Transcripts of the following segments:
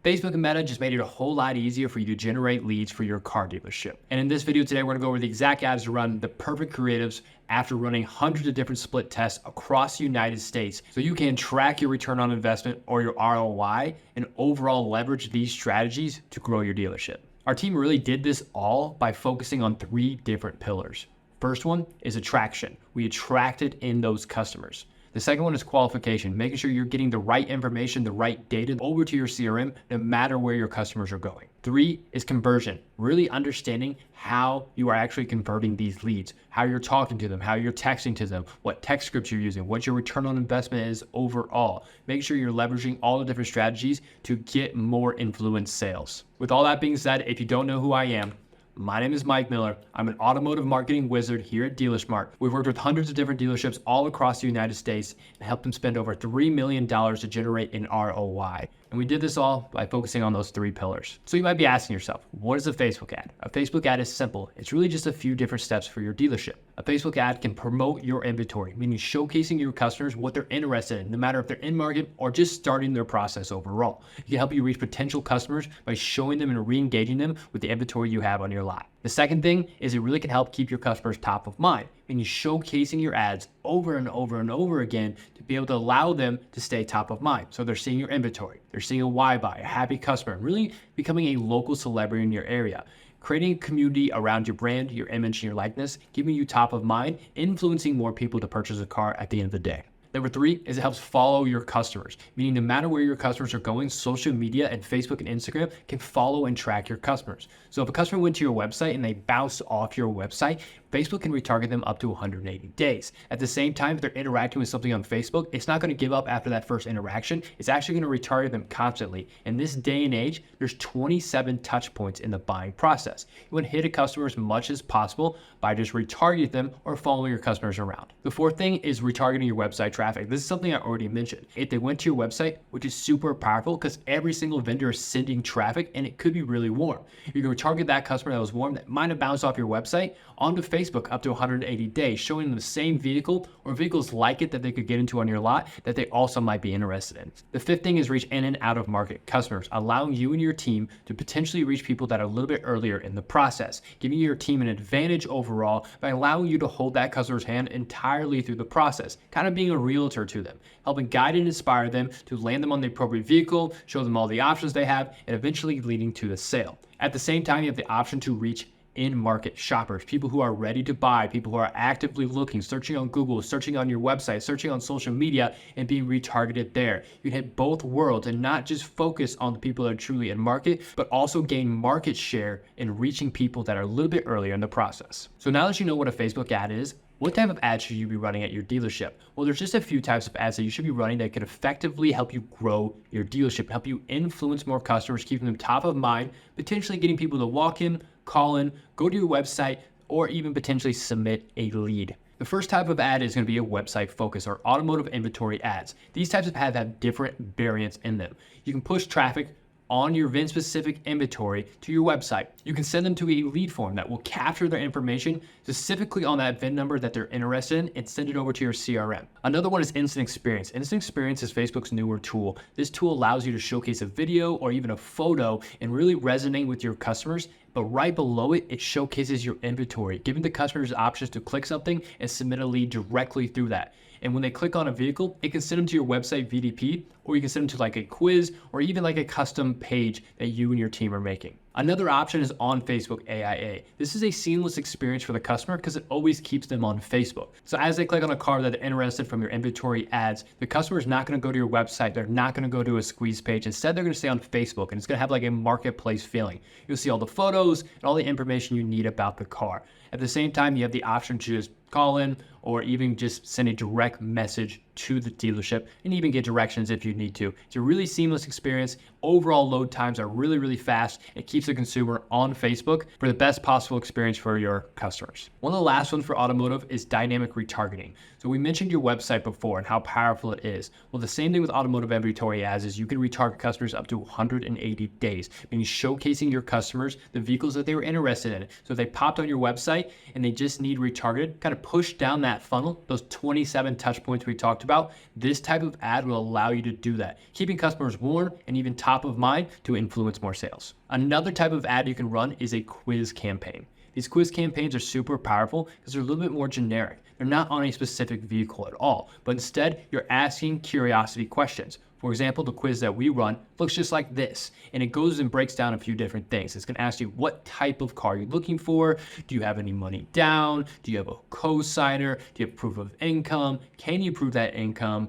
Facebook and Meta just made it a whole lot easier for you to generate leads for your car dealership. And in this video today, we're gonna go over the exact ads to run, the perfect creatives after running hundreds of different split tests across the United States, so you can track your return on investment or your ROI and overall leverage these strategies to grow your dealership. Our team really did this all by focusing on 3 different pillars. First one is attraction. We attracted in those customers. The second one is qualification, making sure you're getting the right information, the right data over to your CRM, no matter where your customers are going. 3 is conversion, really understanding how you are actually converting these leads, how you're talking to them, how you're texting to them, what text scripts you're using, what your return on investment is overall. Make sure you're leveraging all the different strategies to get more influence sales. With all that being said, if you don't know who I am, my name is Mike Miller. I'm an automotive marketing wizard here at DealerSmart. We've worked with hundreds of different dealerships all across the United States and helped them spend over $3 million to generate an ROI. And we did this all by focusing on those 3 pillars. So you might be asking yourself, what is a Facebook ad? A Facebook ad is simple. It's really just a few different steps for your dealership. A Facebook ad can promote your inventory, meaning showcasing your customers what they're interested in, no matter if they're in market or just starting their process overall. It can help you reach potential customers by showing them and re-engaging them with the inventory you have on your lot. The second thing is it really can help keep your customers top of mind, meaning showcasing your ads over and over and over again to be able to allow them to stay top of mind. So they're seeing your inventory, they're seeing a why buy, a happy customer, and really becoming a local celebrity in your area. Creating a community around your brand, your image, and your likeness, keeping you top of mind, influencing more people to purchase a car at the end of the day. Number 3 is it helps follow your customers, meaning no matter where your customers are going, social media and Facebook and Instagram can follow and track your customers. So if a customer went to your website and they bounced off your website, Facebook can retarget them up to 180 days. At the same time, if they're interacting with something on Facebook, it's not going to give up after that first interaction. It's actually going to retarget them constantly. In this day and age, there's 27 touch points in the buying process. You want to hit a customer as much as possible by just retargeting them or following your customers around. The fourth thing is retargeting your website traffic. This is something I already mentioned. If they went to your website, which is super powerful because every single vendor is sending traffic and it could be really warm. You can retarget that customer that was warm that might have bounced off your website onto Facebook up to 180 days, showing them the same vehicle or vehicles like it that they could get into on your lot that they also might be interested in. The fifth thing is reach in and out of market customers, allowing you and your team to potentially reach people that are a little bit earlier in the process, giving your team an advantage overall by allowing you to hold that customer's hand entirely through the process, kind of being a realtor to them, helping guide and inspire them to land them on the appropriate vehicle, show them all the options they have, and eventually leading to the sale. At the same time, you have the option to reach in-market shoppers, people who are ready to buy, people who are actively looking, searching on Google, searching on your website, searching on social media, and being retargeted there. You can hit both worlds and not just focus on the people that are truly in market, but also gain market share in reaching people that are a little bit earlier in the process. So now that you know what a Facebook ad is, what type of ads should you be running at your dealership? Well, there's just a few types of ads that you should be running that could effectively help you grow your dealership, help you influence more customers, keeping them top of mind, potentially getting people to walk in, call in, go to your website, or even potentially submit a lead. The first type of ad is going to be a website focus or automotive inventory ads. These types of ads have different variants in them. You can push traffic on your VIN specific inventory to your website. You can send them to a lead form that will capture their information specifically on that VIN number that they're interested in and send it over to your CRM. Another one is Instant Experience. Instant Experience is Facebook's newer tool. This tool allows you to showcase a video or even a photo and really resonate with your customers. But right below it, it showcases your inventory, giving the customers options to click something and submit a lead directly through that. And when they click on a vehicle, it can send them to your website VDP, or you can send them to like a quiz or even like a custom page that you and your team are making. Another option is on Facebook AIA. This is a seamless experience for the customer because it always keeps them on Facebook. So as they click on a car that they're interested from your inventory ads, the customer is not going to go to your website. They're not going to go to a squeeze page. Instead, they're going to stay on Facebook, and it's going to have like a marketplace feeling. You'll see all the photos and all the information you need about the car. At the same time, you have the option to just call in or even just send a direct message to the dealership and even get directions if you need to. It's a really seamless experience. Overall load times are really, really fast. It keeps the consumer on Facebook for the best possible experience for your customers. One of the last ones for automotive is dynamic retargeting. So we mentioned your website before and how powerful it is. Well, the same thing with automotive inventory ads is you can retarget customers up to 180 days, meaning showcasing your customers the vehicles that they were interested in. So if they popped on your website and they just need retargeted, kind of push down that that funnel, those 27 touch points we talked about, this type of ad will allow you to do that, keeping customers warm and even top of mind to influence more sales. Another type of ad you can run is a quiz campaign. These quiz campaigns are super powerful because they're a little bit more generic. They're not on a specific vehicle at all, but instead you're asking curiosity questions. For example, the quiz that we run looks just like this, and it goes and breaks down a few different things. It's gonna ask you what type of car you're looking for. Do you have any money down? Do you have a co-signer? Do you have proof of income? Can you prove that income?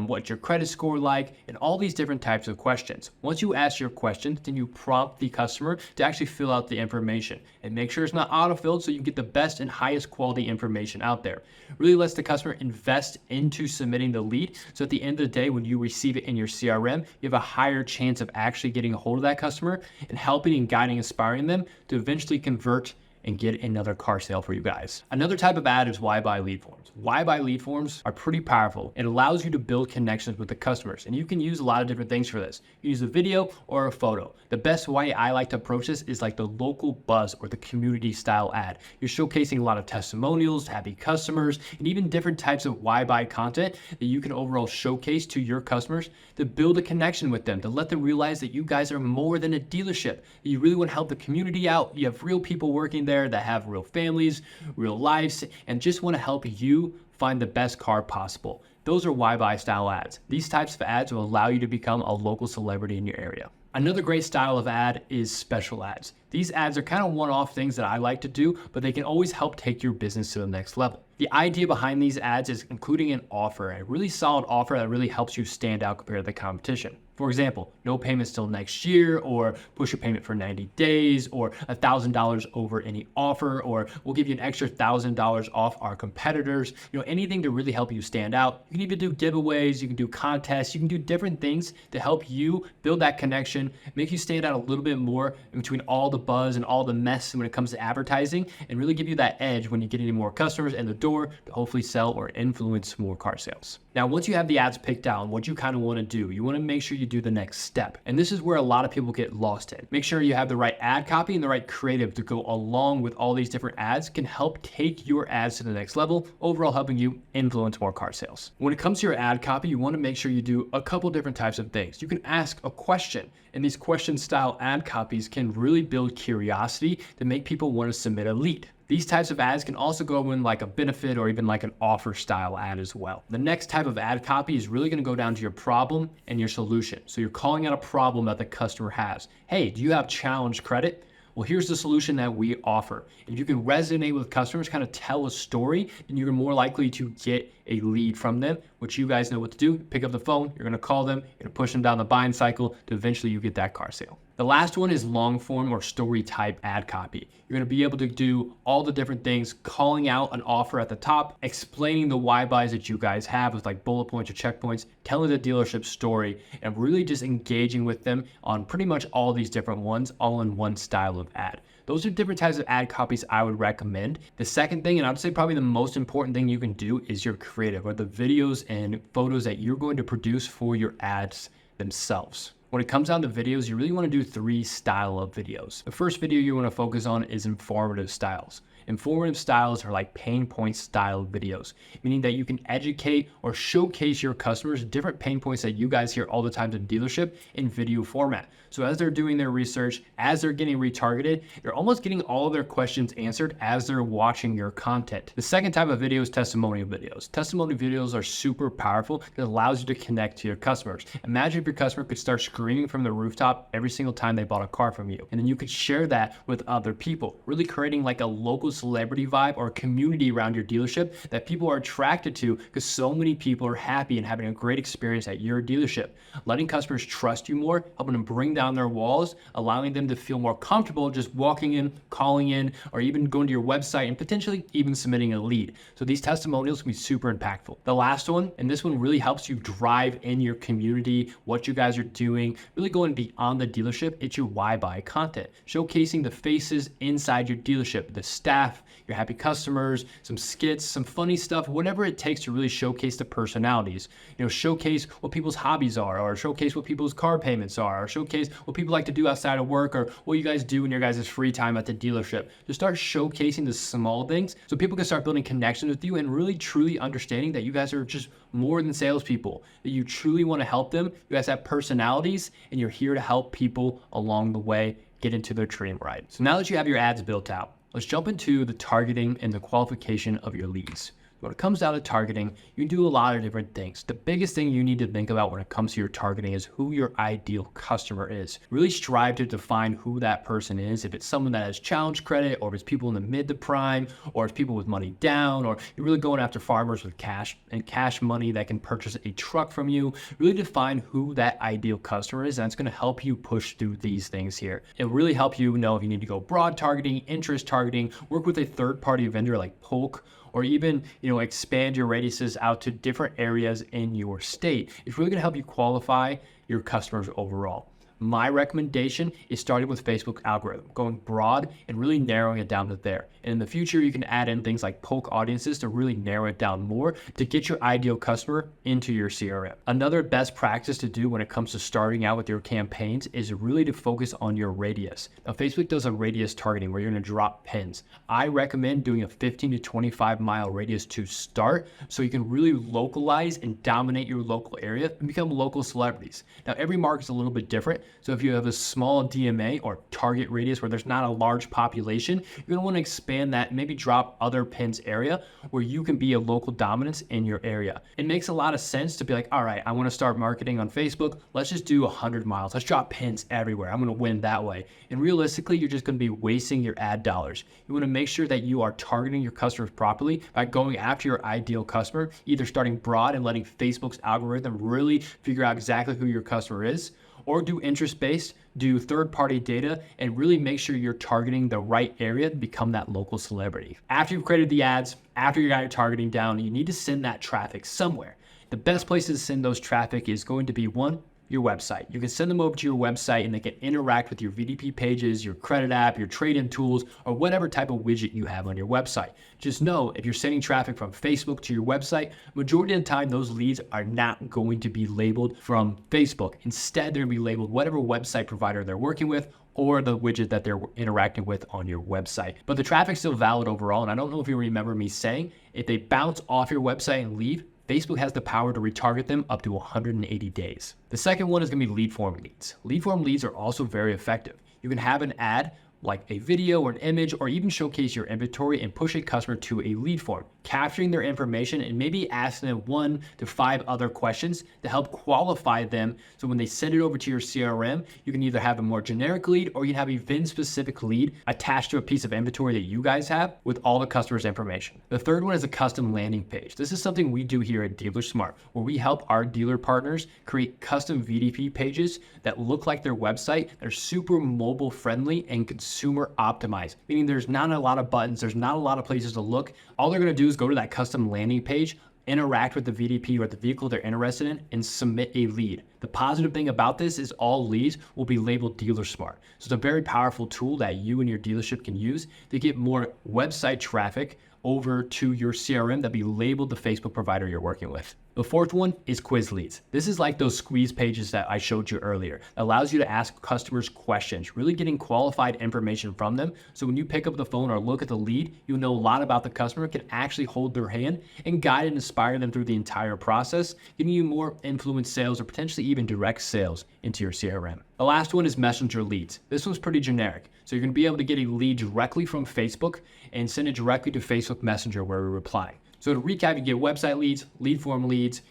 What's your credit score like? And all these different types of questions. Once you ask your questions, then you prompt the customer to actually fill out the information and make sure it's not auto-filled so you get the best and highest quality information out there. Really lets the customer invest into submitting the lead, so at the end of the day, when you receive it in your CRM, you have a higher chance of actually getting a hold of that customer and helping and guiding, inspiring them to eventually convert and get another car sale for you guys. Another type of ad is why buy lead forms. Why buy lead forms are pretty powerful. It allows you to build connections with the customers, and you can use a lot of different things for this. You use a video or a photo. The best way I like to approach this is like the local buzz or the community style ad. You're showcasing a lot of testimonials, happy customers, and even different types of why buy content that you can overall showcase to your customers to build a connection with them, to let them realize that you guys are more than a dealership, that you really want to help the community out. You have real people working there that have real families, real lives, and just want to help you find the best car possible. Those are why buy style ads. These types of ads will allow you to become a local celebrity in your area. Another great style of ad is special ads. These ads are kind of one-off things that I like to do, but they can always help take your business to the next level. The idea behind these ads is including an offer, a really solid offer that really helps you stand out compared to the competition. For example, no payments till next year, or push your payment for 90 days, or $1,000 over any offer, or we'll give you an extra $1,000 off our competitors. Anything to really help you stand out. You can even do giveaways, you can do contests, you can do different things to help you build that connection, make you stand out a little bit more in between all the buzz and all the mess when it comes to advertising, and really give you that edge when you get any more customers in the door to hopefully sell or influence more car sales. Now, once you have the ads picked out, what you kind of want to do, you want to make sure you do the next step. And this is where a lot of people get lost in. Make sure you have the right ad copy and the right creative to go along with all these different ads can help take your ads to the next level, overall helping you influence more car sales. When it comes to your ad copy, you want to make sure you do a couple different types of things. You can ask a question, and these question style ad copies can really build curiosity to make people want to submit a lead. These types of ads can also go in like a benefit or even like an offer style ad as well. The next type of ad copy is really going to go down to your problem and your solution. So you're calling out a problem that the customer has. Hey, do you have challenge credit? Well, here's the solution that we offer. If you can resonate with customers, kind of tell a story, then you're more likely to get a lead from them, which you guys know what to do. Pick up the phone, you're gonna call them, you're gonna push them down the buying cycle to eventually you get that car sale. The last one is long form or story type ad copy. You're gonna be able to do all the different things, calling out an offer at the top, explaining the why buys that you guys have with like bullet points or checkpoints, telling the dealership story, and really just engaging with them on pretty much all these different ones, all in one style of ad. Those are different types of ad copies I would recommend. The second thing, and I would say probably the most important thing you can do, is your creative, or the videos and photos that you're going to produce for your ads themselves. When it comes down to videos, you really want to do 3 styles of videos. The first video you want to focus on is informative styles. Informative styles are like pain point style videos, meaning that you can educate or showcase your customers different pain points that you guys hear all the time in dealership in video format. So as they're doing their research, as they're getting retargeted, you're almost getting all of their questions answered as they're watching your content. The second type of video is testimonial videos. Testimonial videos are super powerful because it allows you to connect to your customers. Imagine if your customer could start screaming from the rooftop every single time they bought a car from you, and then you could share that with other people, really creating like a local celebrity vibe or a community around your dealership that people are attracted to because so many people are happy and having a great experience at your dealership. Letting customers trust you more, helping them bring down their walls, allowing them to feel more comfortable just walking in, calling in, or even going to your website and potentially even submitting a lead. So these testimonials can be super impactful. The last one, and this one really helps you drive in your community, what you guys are doing, really going beyond the dealership, it's your why buy content, showcasing the faces inside your dealership, the staff, laugh, your happy customers, some skits, some funny stuff, whatever it takes to really showcase the personalities. Showcase what people's hobbies are, or showcase what people's car payments are, or showcase what people like to do outside of work, or what you guys do in your guys' free time at the dealership. Just start showcasing the small things so people can start building connections with you and really truly understanding that you guys are just more than salespeople, that you truly want to help them. You guys have personalities and you're here to help people along the way get into their dream ride. So now that you have your ads built out, let's jump into the targeting and the qualification of your leads. When it comes down to targeting, you can do a lot of different things. The biggest thing you need to think about when it comes to your targeting is who your ideal customer is. Really strive to define who that person is. If it's someone that has challenge credit, or if it's people in the mid to prime, or it's people with money down, or you're really going after farmers with cash and cash money that can purchase a truck from you. Really define who that ideal customer is, and it's going to help you push through these things here. It'll really help you know if you need to go broad targeting, interest targeting, work with a third-party vendor like Polk, or even expand your radiuses out to different areas in your state. It's really going to help you qualify your customers overall. My recommendation is starting with Facebook algorithm, going broad and really narrowing it down to there. And in the future, you can add in things like Polk audiences to really narrow it down more to get your ideal customer into your CRM. Another best practice to do when it comes to starting out with your campaigns is really to focus on your radius. Now, Facebook does a radius targeting where you're going to drop pins. I recommend doing a 15 to 25 mile radius to start so you can really localize and dominate your local area and become local celebrities. Now, every market's a little bit different. So if you have a small DMA or target radius where there's not a large population, you're going to want to expand that and maybe drop other pins area where you can be a local dominance in your area. It makes a lot of sense to be like, all right, I want to start marketing on Facebook. Let's just do 100 miles. Let's drop pins everywhere. I'm going to win that way. And realistically, you're just going to be wasting your ad dollars. You want to make sure that you are targeting your customers properly by going after your ideal customer, either starting broad and letting Facebook's algorithm really figure out exactly who your customer is, or do interest-based, do third-party data, and really make sure you're targeting the right area to become that local celebrity. After you've created the ads, after you got your targeting down, you need to send that traffic somewhere. The best place to send those traffic is going to be one, your website. You can send them over to your website and they can interact with your VDP pages, your credit app, your trade-in tools, or whatever type of widget you have on your website. Just know if you're sending traffic from Facebook to your website, majority of the time those leads are not going to be labeled from Facebook. Instead, they're going to be labeled whatever website provider they're working with or the widget that they're interacting with on your website. But the traffic's still valid overall, and I don't know if you remember me saying, if they bounce off your website and leave, Facebook has the power to retarget them up to 180 days. The second one is going to be lead form leads. Lead form leads are also very effective. You can have an ad like a video or an image, or even showcase your inventory and push a customer to a lead form, capturing their information and maybe asking them 1 to 5 other questions to help qualify them. So when they send it over to your CRM, you can either have a more generic lead or you can have a VIN-specific lead attached to a piece of inventory that you guys have with all the customer's information. The third one is a custom landing page. This is something we do here at Dealer Smart, where we help our dealer partners create custom VDP pages that look like their website, that are super mobile friendly and consumer optimized, meaning there's not a lot of buttons, there's not a lot of places to look. All they're going to do is go to that custom landing page, interact with the VDP or the vehicle they're interested in, and submit a lead. The positive thing about this is all leads will be labeled Dealer Smart. So it's a very powerful tool that you and your dealership can use to get more website traffic over to your CRM that be labeled the Facebook provider you're working with. The fourth one is quiz leads. This is like those squeeze pages that I showed you earlier. It allows you to ask customers questions, really getting qualified information from them. So when you pick up the phone or look at the lead, you'll know a lot about the customer, can actually hold their hand and guide and inspire them through the entire process, giving you more influence sales or potentially even direct sales into your CRM. The last one is messenger leads. This one's pretty generic. So you're gonna be able to get a lead directly from Facebook and send it directly to Facebook Messenger where we reply. So to recap, you get website leads, lead form leads,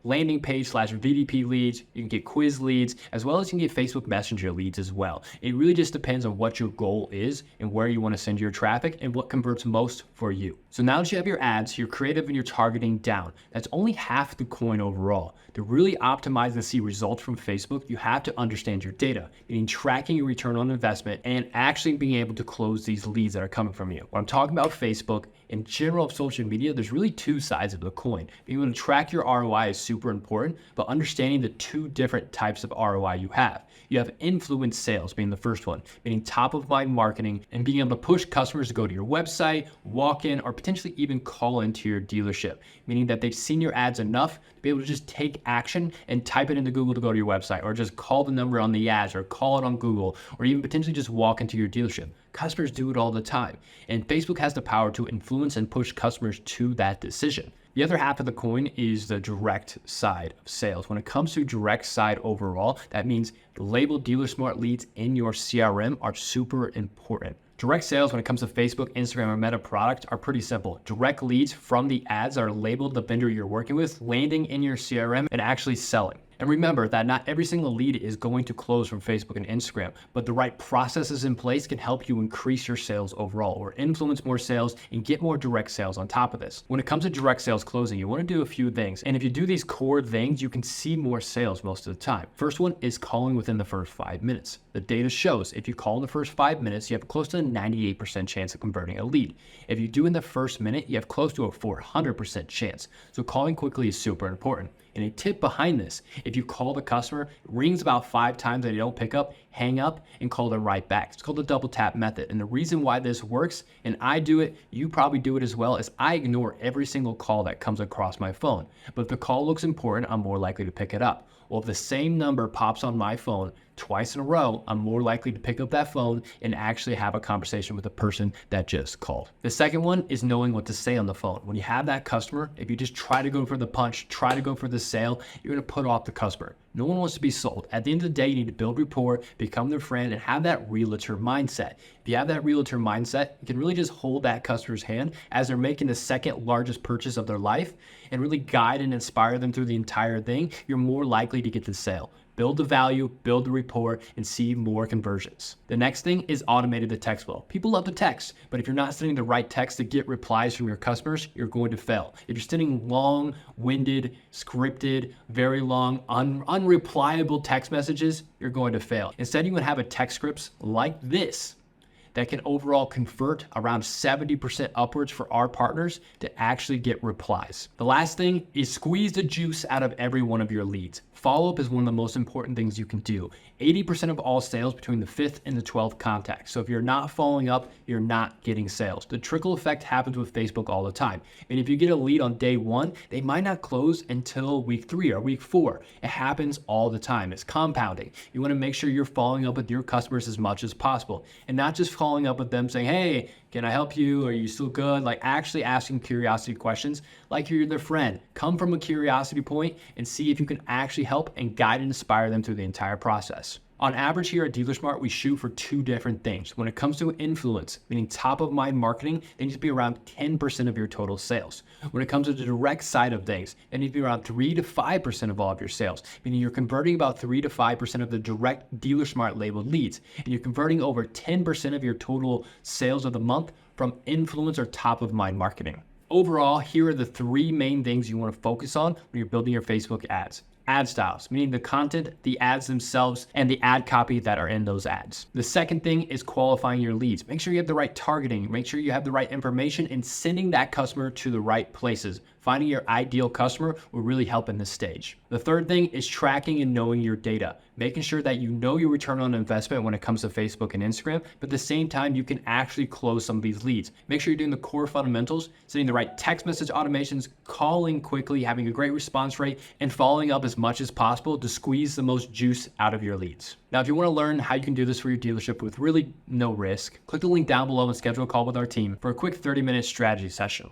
landing page / VDP leads, you can get quiz leads, as well as you can get Facebook Messenger leads as well. It really just depends on what your goal is and where you want to send your traffic and what converts most for you. So now that you have your ads, your creative and your targeting down, that's only half the coin overall. To really optimize and see results from Facebook, you have to understand your data, meaning tracking your return on investment and actually being able to close these leads that are coming from you. When I'm talking about Facebook, in general of social media, there's really two sides of the coin. Being able to track your ROI is super important, but understanding the two different types of ROI you have. You have influence sales being the first one, meaning top of mind marketing and being able to push customers to go to your website, walk in, or potentially even call into your dealership, meaning that they've seen your ads enough to be able to just take action and type it into Google to go to your website, or just call the number on the ads, or call it on Google, or even potentially just walk into your dealership. Customers do it all the time, and Facebook has the power to influence and push customers to that decision. The other half of the coin is the direct side of sales. When it comes to direct side overall, that means labeled Dealer Smart leads in your CRM are super important. Direct sales when it comes to Facebook, Instagram, or Meta product are pretty simple. Direct leads from the ads that are labeled the vendor you're working with, landing in your CRM and actually selling. And remember that not every single lead is going to close from Facebook and Instagram, but the right processes in place can help you increase your sales overall, or influence more sales and get more direct sales on top of this. When it comes to direct sales closing, you want to do a few things. And if you do these core things, you can see more sales most of the time. First one is calling within the first 5 minutes. The data shows if you call in the first 5 minutes, you have close to a 98% chance of converting a lead. If you do in the first minute, you have close to a 400% chance. So calling quickly is super important. And a tip behind this, if you call the customer, it rings about 5 times and they don't pick up, hang up and call them right back. It's called the double tap method. And the reason why this works, and I do it, you probably do it as well, is I ignore every single call that comes across my phone. But if the call looks important, I'm more likely to pick it up. Well, if the same number pops on my phone twice in a row, I'm more likely to pick up that phone and actually have a conversation with the person that just called. The second one is knowing what to say on the phone. When you have that customer, if you just try to go for the punch, try to go for the sale, you're gonna put off the customer. No one wants to be sold. At the end of the day, you need to build rapport, become their friend, and have that realtor mindset. If you have that realtor mindset, you can really just hold that customer's hand as they're making the second largest purchase of their life and really guide and inspire them through the entire thing. You're more likely to get the sale. Build the value, build the rapport, and see more conversions. The next thing is automated the text flow. People love to text, but if you're not sending the right text to get replies from your customers, you're going to fail. If you're sending long-winded, scripted, very long, unreplyable text messages, you're going to fail. Instead, you would have a text scripts like this that can overall convert around 70% upwards for our partners to actually get replies. The last thing is squeeze the juice out of every one of your leads. Follow-up is one of the most important things you can do. 80% of all sales between the 5th and the 12th contact. So if you're not following up, you're not getting sales. The trickle effect happens with Facebook all the time. And if you get a lead on day 1, they might not close until week 3 or week 4. It happens all the time. It's compounding. You want to make sure you're following up with your customers as much as possible, and not just following up with them saying, hey, can I help you? Are you still good? Like actually asking curiosity questions like you're their friend. Come from a curiosity point and see if you can actually help and guide and inspire them through the entire process. On average here at Dealer Smart, we shoot for 2 different things. When it comes to influence, meaning top of mind marketing, they need to be around 10% of your total sales. When it comes to the direct side of things, they need to be around 3 to 5% of all of your sales, meaning you're converting about 3 to 5% of the direct Dealer Smart labeled leads, and you're converting over 10% of your total sales of the month from influence or top of mind marketing. Overall, here are the 3 main things you want to focus on when you're building your Facebook ads. Ad styles, meaning the content, the ads themselves, and the ad copy that are in those ads. The second thing is qualifying your leads. Make sure you have the right targeting, make sure you have the right information, and sending that customer to the right places. Finding your ideal customer will really help in this stage. The third thing is tracking and knowing your data, making sure that you know your return on investment when it comes to Facebook and Instagram, but at the same time, you can actually close some of these leads. Make sure you're doing the core fundamentals, setting the right text message automations, calling quickly, having a great response rate, and following up as much as possible to squeeze the most juice out of your leads. Now, if you want to learn how you can do this for your dealership with really no risk, click the link down below and schedule a call with our team for a quick 30-minute strategy session.